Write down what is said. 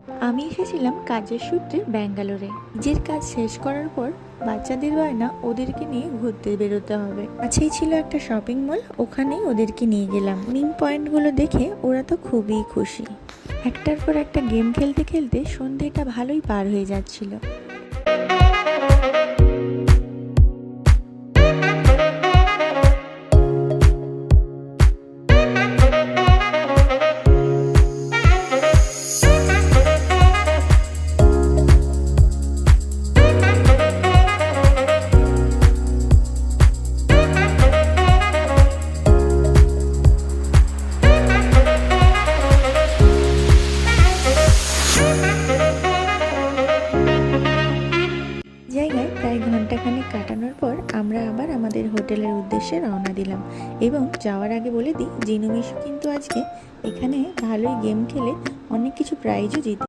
আমি এসেছিলাম কাজের সূত্রে ব্যাঙ্গালোরে। নিজের কাজ শেষ করার পর বাচ্চাদের বায়না ওদেরকে নিয়ে ঘুরতে বেরোতে হবে। কাছেই ছিল একটা শপিং মল, ওখানেই ওদেরকে নিয়ে গেলাম। মিন পয়েন্টগুলো দেখে ওরা তো খুবই খুশি। একটার পর একটা গেম খেলতে খেলতে সন্ধেটা ভালোই পার হয়ে যাচ্ছিল। জায়গায় প্রায় ঘন্টাখানেক কাটানোর পর আমরা আবার আমাদের হোটেলের উদ্দেশ্যে রওনা দিলাম। এবং যাওয়ার আগে বলে দিই, জিনু মিশু কিন্তু আজকে এখানে ভালোই গেম খেলে অনেক কিছু প্রাইজও জিতে